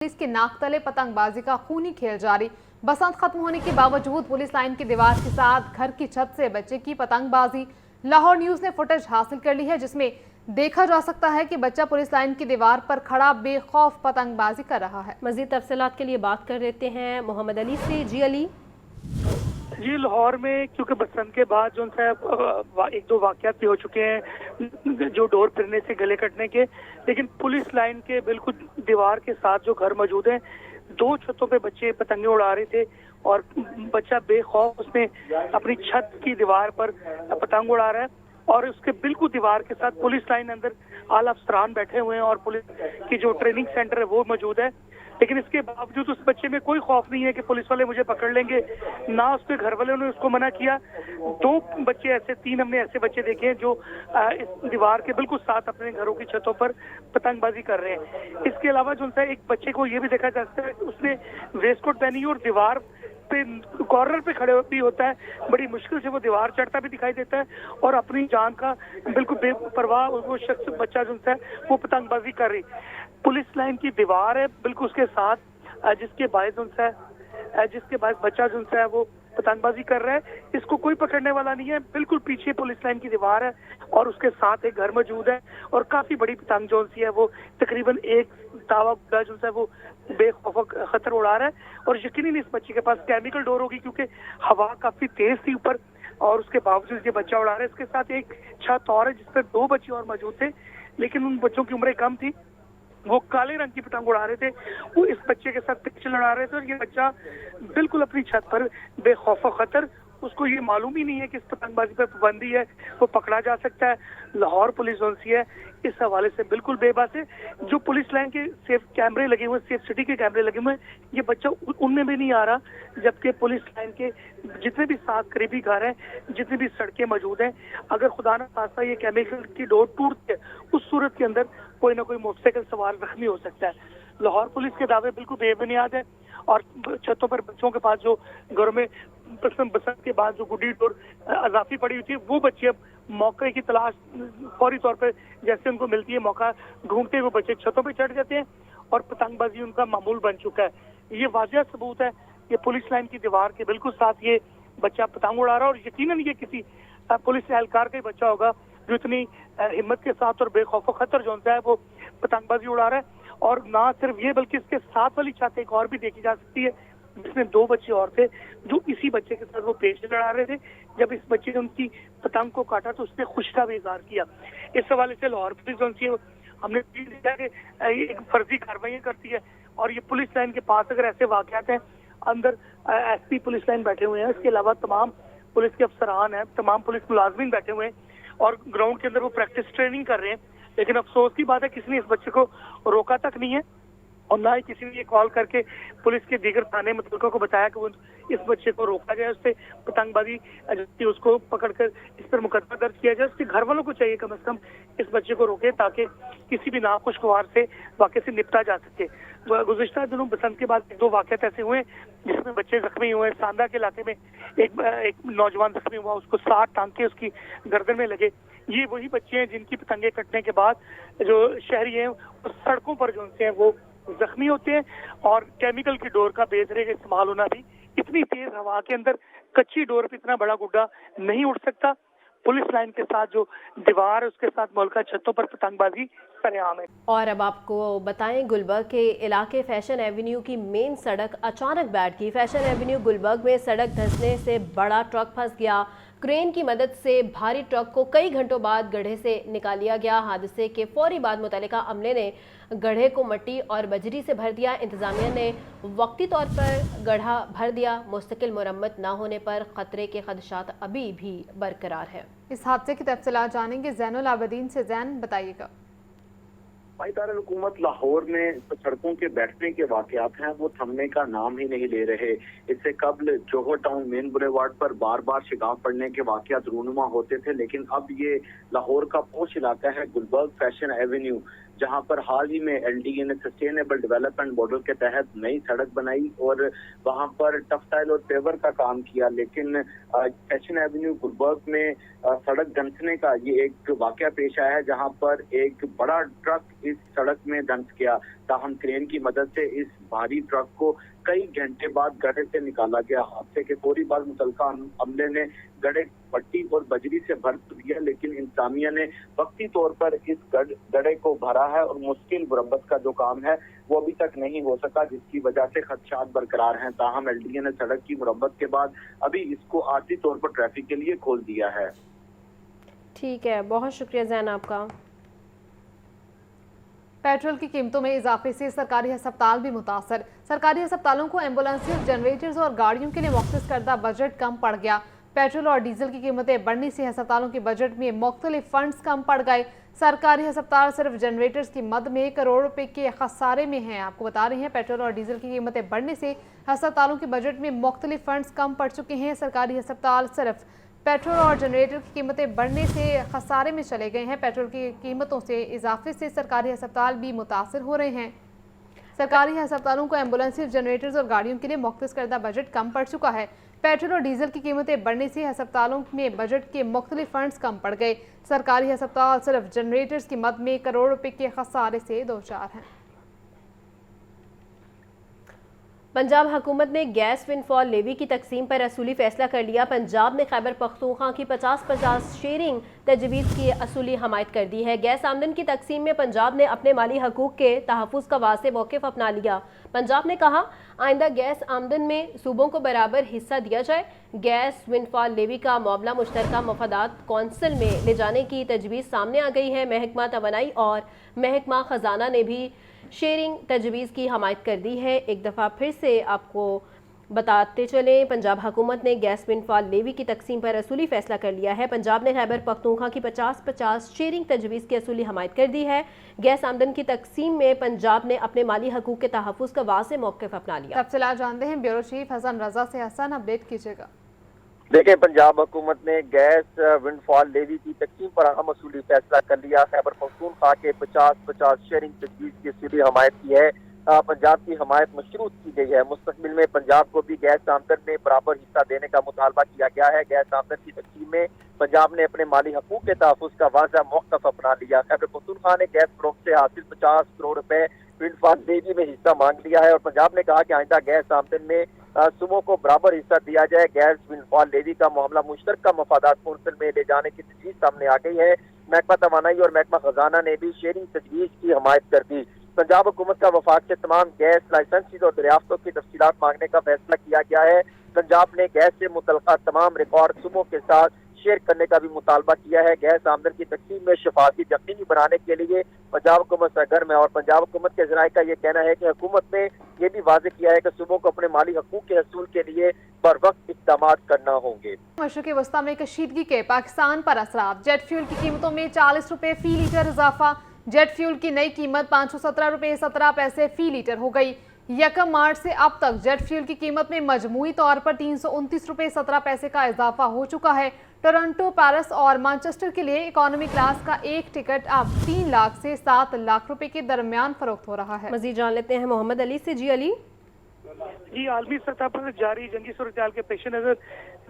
Police के नाकतले पतंगबाजी का खूनी खेल जारी। बसंत खत्म होने के बावजूद पुलिस लाइन की दीवार के साथ घर की छत से बच्चे की पतंगबाजी। लाहौर न्यूज ने फुटेज हासिल कर ली है जिसमें देखा जा सकता है कि बच्चा पुलिस लाइन की दीवार पर खड़ा बेखौफ पतंगबाजी कर रहा है। मजीद तफसीलात के लिए बात कर लेते हैं मोहम्मद अली से। जी अली। जी, लाहौर में क्योंकि बसंत के बाद जो एक दो वाकयात भी हो चुके हैं जो डोर फिरने से गले कटने के, लेकिन पुलिस लाइन के बिल्कुल दीवार के साथ जो घर मौजूद हैं, दो छतों पे बच्चे पतंगे उड़ा रहे थे और बच्चा बेखौफ उसने अपनी छत की दीवार पर पतंग उड़ा रहा है और उसके बिल्कुल दीवार के साथ पुलिस लाइन अंदर आला अफसरान बैठे हुए हैं और पुलिस की जो ट्रेनिंग सेंटर है वो मौजूद है। लेकिन इसके बावजूद उस बच्चे में कोई खौफ नहीं है कि पुलिस वाले मुझे पकड़ लेंगे, ना उसके घर वालों ने उसको मना किया। दो बच्चे ऐसे, तीन हमने ऐसे बच्चे देखे हैं जो इस दीवार के बिल्कुल साथ अपने घरों की छतों पर पतंगबाजी कर रहे हैं। इसके अलावा जो एक बच्चे को ये भी देखा जा सकता है कि उसने वेस्ट कोट पहनी और दीवार पे कॉर्नर पे खड़े भी होता है, बड़ी मुश्किल से वो दीवार चढ़ता भी दिखाई देता है और अपनी जान का बिल्कुल बेपरवाह वो शख्स बच्चा जो है वो पतंगबाजी कर रही। पुलिस लाइन की दीवार है बिल्कुल उसके साथ, जिसके बायस बच्चा जो है वो पतंगबाजी कर रहा है। इसको कोई पकड़ने वाला नहीं है। बिल्कुल पीछे पुलिस लाइन की दीवार है और उसके साथ एक घर मौजूद है और काफी बड़ी पतंग जो है वो तकरीबन एक तावा गुड्डा जो है वो बेखौफ खतर उड़ा रहा है। और यकीनन इस बच्चे के पास केमिकल डोर होगी क्योंकि हवा काफी तेज थी ऊपर और उसके बावजूद ये बच्चा उड़ा रहा है। इसके साथ एक छत और है जिस पर दो बच्चे और मौजूद थे, लेकिन उन बच्चों की उम्रें कम थी। वो काले रंग की पतंग उड़ा रहे थे, वो इस बच्चे के साथ पिक्चर लड़ा रहे थे और ये बच्चा बिल्कुल अपनी छत पर बेखौफ खतर, उसको ये मालूम ही नहीं है कि इस पतंगबाजी पर पाबंदी है, वो पकड़ा जा सकता है। लाहौर पुलिस जोन सी है इस हवाले से बिल्कुल बेबस है। जो पुलिस लाइन के सेफ कैमरे लगे हुए, सेफ सिटी के कैमरे लगे हुए हैं, ये बच्चा उनमें भी नहीं आ रहा, जबकि पुलिस लाइन के जितने भी साथ करीबी घर हैं, जितनी भी सड़कें मौजूद हैं, अगर खुदा न खास्ता ये केमिकल की डोर टूटती है, उस सूरत के अंदर कोई ना कोई मोटरसाइकिल सवार जख्मी हो सकता है। लाहौर पुलिस के दावे बिल्कुल बेबुनियाद है और छतों पर बच्चों के पास जो घरों में बसंत के बाद जो गुड्डी डोर अजाफी पड़ी हुई थी, वो बच्चे अब मौके की तलाश फौरी तौर पर जैसे उनको मिलती है मौका ढूंढते हुए बच्चे छतों पर चढ़ जाते हैं और पतंगबाजी उनका मामूल बन चुका है। ये वाजिया सबूत है, ये पुलिस लाइन की दीवार के बिल्कुल साथ ये बच्चा पतंग उड़ा रहा है और यकीनन ये किसी पुलिस एहलकार का ही बच्चा होगा जो इतनी हिम्मत के साथ और बेखौफ खतर जो है वो पतंगबाजी उड़ा रहा है। और ना सिर्फ ये बल्कि इसके साथ वाली छत एक और भी देखी जा सकती है जिसमें दो बच्चे और थे जो इसी बच्चे के साथ वो पेश लड़ा रहे थे। जब इस बच्चे ने उनकी पतंग को काटा तो उसने खुशी का भी इजहार किया। इस हवाले से लाहौर पुलिस जो है हमने देखा कि एक फर्जी कार्रवाई करती है और ये पुलिस लाइन के पास अगर ऐसे वाकयात हैं, अंदर एसपी पुलिस लाइन बैठे हुए हैं, इसके अलावा तमाम पुलिस के अफसरान हैं, तमाम पुलिस मुलाजमीन बैठे हुए हैं और ग्राउंड के अंदर वो प्रैक्टिस ट्रेनिंग कर रहे हैं। लेकिन अफसोस की बात है किसी ने इस बच्चे को रोका तक नहीं है और ना ही किसी ने ये कॉल करके पुलिस के दीगर थाने मुतल्लिकों को बताया कि वो इस बच्चे को रोका जाए, उससे पतंगबाजी उसको पकड़कर इस पर मुकदमा दर्ज किया जाए। उसके घर वालों को चाहिए कम से कम इस बच्चे को रोके ताकि किसी भी नाखुशगवार से वाक़े से निपटा जा सके। गुज़िश्ता दिनों बसंत के बाद दो वाक़यात ऐसे हुए जिसमें बच्चे जख्मी हुए। सांदा के इलाके में एक नौजवान जख्मी हुआ, उसको 60 टांके उसकी गर्दन में लगे। ये वही बच्चे हैं जिनकी पतंगे कटने के बाद जो शहरी हैं सड़कों पर जो हैं वो जख्मी होते हैं और केमिकल की डोर का बेसरे का इस्तेमाल होना भी, इतनी तेज हवा के अंदर कच्ची डोर पे इतना बड़ा गुड्डा नहीं उड़ सकता। पुलिस लाइन के साथ जो दीवार है उसके साथ मुल्का छतों पर पतंगबाजी सरेआम है। और अब आपको बताएं, गुलबर्ग के इलाके फैशन एवेन्यू की मेन सड़क अचानक बैठ गई। फैशन एवेन्यू गुलबर्ग में सड़क धंसने से बड़ा ट्रक फंस गया। क्रेन की मदद से भारी ट्रक को कई घंटों बाद गड्ढे से निकाल लिया गया। हादसे के फौरी बाद मुतल्लिका अमले ने गड्ढे को मिट्टी और बजरी से भर दिया। इंतजामिया ने वक्ती तौर पर गड्ढा भर दिया। मुस्तकिल मुरम्मत न होने पर खतरे के खदशात अभी भी बरकरार है। इस हादसे की तफसीलात जानेंगे ज़ैनुल आबिदीन से। ज़ैन, बताइएगा। पायदार हुकूमत लाहौर में सड़कों के बैठने के वाकयात हैं वो थमने का नाम ही नहीं ले रहे। इससे कबल जोहर टाउन मेन बुलेवार्ड पर बार बार शिगाफ पड़ने के वाकयात रूनुमा होते थे, लेकिन अब ये लाहौर का पोश इलाका है गुलबर्ग फैशन एवेन्यू, जहां पर हाल ही में एलडीए ने सस्टेनेबल डेवलपमेंट मॉडल के तहत नई सड़क बनाई और वहां पर टफ टाइल और पेवर का काम किया। लेकिन फैशन एवेन्यू गुलबर्ग में सड़क धंसने का ये एक वाकया पेश आया है जहां पर एक बड़ा ट्रक इस सड़क में धंस गया। ताहम क्रेन की मदद से इस भारी ट्रक को कई घंटे बाद गड्ढे से निकाला गया। हादसे के फौरी बाद मुतलका अमले ने गड्ढे पट्टी और बजरी से भर दिया, लेकिन इंतजामिया ने वक्ती तौर पर इस गड्ढे को भरा है और मुश्किल मुरम्मत का जो काम है वो अभी तक नहीं हो सका, जिसकी वजह से खदशात बरकरार हैं। ताहम एलडीए ने सड़क की मुरम्मत के बाद अभी इसको आर्जी तौर पर ट्रैफिक के लिए खोल दिया है। ठीक है, बहुत शुक्रिया जैन आपका। पेट्रोल की कीमतों में इजाफे से सरकारी अस्पताल भी मुतासर। सरकारी अस्पतालों को एम्बुलेंसेज, जनरेटर्स और गाड़ियों के लिए मुख्तस करदा बजट कम पड़ गया। पेट्रोल और डीजल की कीमतें बढ़ने से अस्पतालों के बजट में मुख्तलिफ फंड्स कम पड़ गए। सरकारी अस्पताल सिर्फ जनरेटर्स की मद में करोड़ रुपए के खसारे में हैं। आपको बता रहे हैं, पेट्रोल और डीजल की कीमतें बढ़ने से अस्पतालों के बजट में मुख्तलिफ फंड्स कम पड़ चुके हैं। सरकारी अस्पताल सिर्फ पेट्रोल और जनरेटर की कीमतें बढ़ने से खसारे में चले गए हैं। पेट्रोल की कीमतों से इजाफे से सरकारी अस्पताल भी मुतासर हो रहे हैं। सरकारी अस्पतालों को एम्बुलेंस, जनरेटर्स और गाड़ियों के लिए मुख्तस करदा बजट कम पड़ चुका है। पेट्रोल और डीजल की कीमतें बढ़ने से अस्पतालों में बजट के मुख्तलिफ फंड्स कम पड़ गए। सरकारी अस्पताल सिर्फ जनरेटर्स की मद में करोड़ रुपए के खसारे से दो चार हैं। पंजाब हुकूमत ने गैस विंडफॉल लेवी की तकसीम पर असूली फैसला कर लिया। पंजाब ने खैबर पख्तूनख्वा की 50-50 शेयरिंग तजवीज़ की असूली हमायत कर दी है। गैस आमदन की तकसीम में पंजाब ने अपने माली हकूक़ के तहफ़्फ़ुज़ का वाज़ेह मौक़िफ़ अपना लिया। पंजाब ने कहा, आइंदा गैस आमदन में सूबों को बराबर हिस्सा दिया जाए। गैस विंडफॉल लेवी का मामला मुश्तरका मफादात कौंसिल में ले जाने की तजवीज़ सामने आ गई है। महकमा तवानाई और महकमा ख़जाना ने भी शेयरिंग तजवीज़ की हमायत कर दी है। एक दफ़ा फिर से आपको बताते चलें, पंजाब हुकूमत ने गैस विंडफॉल लेवी की तकसीम पर असूली फैसला कर लिया है। पंजाब ने खैबर पख्तूनख्वा की 50-50 शेयरिंग तजवीज़ की असूली हमायत कर दी है। गैस आमदन की तकसीम में पंजाब ने अपने माली हकूक़ के तहफ़्फ़ुज़ का वाज़ेह मौक़िफ़ अपना लिया। तफसीलात जानते हैं ब्यूरो चीफ हसन रजा से। हसन, अपडेट कीजिएगा। देखिए, पंजाब हुकूमत ने गैस विंडफॉल लेवी की तकसीम पर अहम असूली फैसला कर लिया। खैबर पख्तूनख्वा के 50-50 शेयरिंग तजवीज़ की असूली हमायत की है। पंजाब की हमायत मशरूत की गई है। मुस्तकबिल में पंजाब को भी गैस आमदन में बराबर हिस्सा देने का मुतालबा किया गया है। गैस आमदन की तकसीम में पंजाब ने अपने माली हकूक़ के तहफ़्फ़ुज़ का वाज़ेह मौक़िफ़ अपना लिया। खैबर पख्तूनख्वा ने गैस फरोख्त से हासिल 50 करोड़ रुपए विंडफॉल लेवी में हिस्सा मांग लिया है और पंजाब ने कहा कि आइंदा गैस आमदन में सूबों को बराबर हिस्सा दिया जाए। गैस विंडफॉल लेवी का मामला मुश्तरका मफादात कौंसिल में ले जाने की तजवीज़ सामने आ गई है। महकमा तवानाई और महकमा खजाना ने भी शेयरिंग तजवीज़ की हमायत कर दी। पंजाब हुकूमत का वफाक से तमाम गैस लाइसेंसेज और दरियाफ्तों की तफसीलात मांगने का फैसला किया गया है। पंजाब ने गैस से मुतल्लका तमाम रिकॉर्ड सूबों के साथ शेयर करने का भी मुतालबा किया है। गैस आमदन की तकसीम में शफाफियत यकीनी बनाने के लिए पंजाब हुकूमत सरगर्म है और पंजाब हुकूमत के ज़राए का ये कहना है कि हुकूमत ने ये भी वाज़ेह किया है कि सूबों को अपने माली हकूक़ के हसूल के लिए बर वक्त इक़दाम करना होंगे। मशरक़ी वस्ता में कशीदगी के पाकिस्तान पर असरात। जेट फ्यूल की कीमतों में 40 रुपए फी लीटर इजाफा। जेट फ्यूल की नई कीमत 517 रुपए 17 पैसे फी लीटर हो गई। 1 मार्च से अब तक जेट फ्यूल की कीमत में मजमूई तौर पर 329 रुपए 17 पैसे का इजाफा हो चुका है। टोरंटो, पेरिस और मैनचेस्टर के लिए इकोनॉमी क्लास का एक टिकट अब 3 लाख से 7 लाख रुपए के दरमियान फरोख्त हो रहा है। मजीद जान लेते हैं मोहम्मद अली से। जी अली। जी, आलमी सतह पर जारी जंगी सूरत के पेश नजर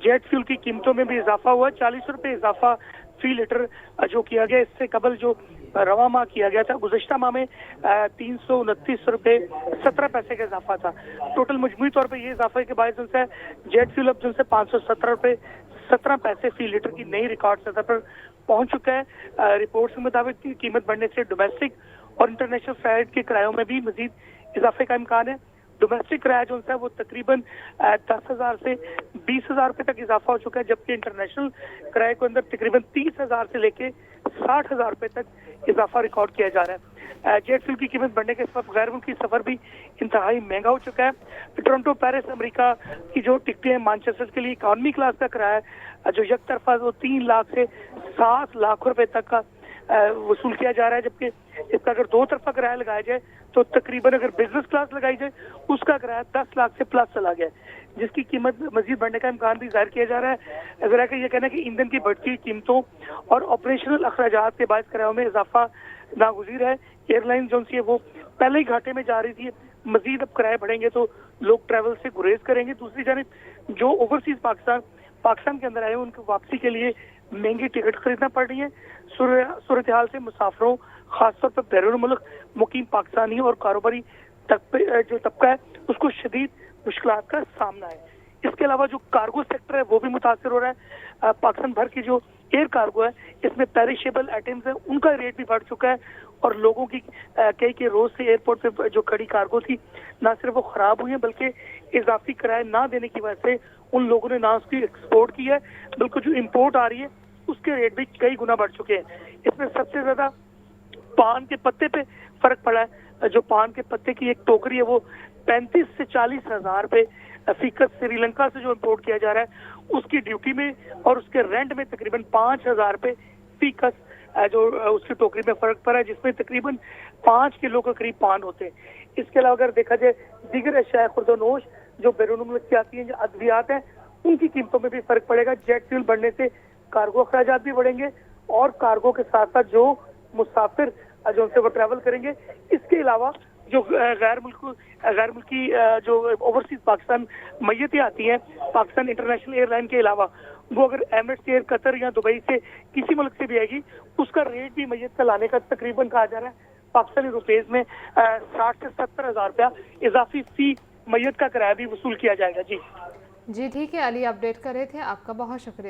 जेट फ्यूल की कीमतों में भी इजाफा हुआ। 40 रुपए इजाफा फी लीटर जो किया गया। इससे कबल जो रवा माह किया गया था, गुज़श्ता माह में 329 रुपए 17 पैसे का इजाफा था। टोटल मजमूई तौर पर यह इजाफे के बाद उनसे जेट फ्यूल अब जिनसे 517 रुपए 17 पैसे फी लीटर की नई रिकॉर्ड सतह पर पहुंच चुका है। रिपोर्ट्स के मुताबिक कीमत बढ़ने से डोमेस्टिक और इंटरनेशनल फ्लाइट के किरायों में भी मजीद इजाफे का इम्कान है। डोमेस्टिक किराया जो है वो तकरीबन 10,000 से 20,000 रुपए तक इजाफा हो चुका है, जबकि इंटरनेशनल किराए के अंदर तकरीबन 30,000 से लेके 60,000 रुपए तक इजाफा रिकॉर्ड किया जा रहा है। जेट फ्यूल की कीमत बढ़ने के साथ गैर मुल्की सफर भी इंतहाई महंगा हो चुका है। टोरंटो, पेरिस, अमेरिका की जो टिकटें हैं, मैनचेस्टर के लिए इकोनॉमी क्लास का किराया जो एक तरफा वो 3 लाख से 7 लाख रुपए तक का वसूल किया जा रहा है, जबकि इसका अगर 2 तरफा किराया लगाया जाए तो तकरीबन अगर बिजनेस क्लास लगाई जाए उसका किराया 10 लाख से प्लस चला गया, जिसकी कीमत मजीद बढ़ने का इम्कान भी जाहिर किया जा रहा है। ज़रा का ये कहना है कि ईंधन की बढ़ती हुई कीमतों और ऑपरेशनल अखराजात के बाद किरायों में इजाफा नागुज़ीर है। एयरलाइन जो है वो पहले ही घाटे में जा रही थी, मजीद अब किराए बढ़ेंगे तो लोग ट्रैवल से गुरेज करेंगे। दूसरी जानिब जो ओवरसीज पाकिस्तान के अंदर आए उनको वापसी के लिए महंगी टिकट खरीदना पड़ रही है। सूरत हाल से मुसाफरों खास तौर पर बैरून मुल्क मुकीम पाकिस्तानी और कारोबारी जो तबका है उसको शदीद मुश्किलात का सामना है। इसके अलावा जो कार्गो सेक्टर है वो भी मुतासर हो रहा है। पाकिस्तान भर की जो एयर कार्गो है इसमें पेरिशेबल आइटम्स है उनका रेट भी बढ़ चुका है और लोगों की कई रोज से एयरपोर्ट पे जो खड़ी कार्गो थी ना सिर्फ वो खराब हुई है बल्कि इजाफी किराया ना देने की वजह से उन लोगों ने ना उसकी एक्सपोर्ट की है बल्कि जो इम्पोर्ट आ रही है उसके रेट भी कई गुना बढ़ चुके हैं। इसमें सबसे ज्यादा पान के पत्ते पे फर्क पड़ा है। जो पान के पत्ते की एक टोकरी है वो 35 से 40 हजार रुपए फीकस श्रीलंका से जो इम्पोर्ट किया जा रहा है उसकी ड्यूटी में और उसके रेंट में तकरीबन 5,000 रुपए फीकस जो उसकी टोकरी में फर्क पड़ा है, जिसमें तकरीबन 5 किलो के करीब पान होते हैं। इसके अलावा अगर देखा जाए दीगर अशिया खुर्दोनोश जो बैरून मुल्क की आती हैं, जो अद्वियात हैं, उनकी कीमतों में भी फर्क पड़ेगा। जेट फ्यूल बढ़ने से कार्गो अखराजात भी बढ़ेंगे और कार्गो के साथ साथ जो मुसाफिर जो उनसे वो ट्रैवल करेंगे, इसके अलावा जो गैर मुल्की जो ओवरसीज पाकिस्तान मैयतें आती हैं पाकिस्तान इंटरनेशनल एयरलाइन के अलावा, वो अगर एमिरेट्स एयर, कतर या दुबई से किसी मुल्क से भी आएगी उसका रेट भी मैयत का लाने का तकरीबन कहा जा रहा है पाकिस्तानी रुपीज में 60 से 70 हजार रुपया इजाफी फी मैयत का किराया भी वसूल किया जाएगा। जी ठीक है अली, अपडेट कर रहे थे, आपका बहुत शुक्रिया।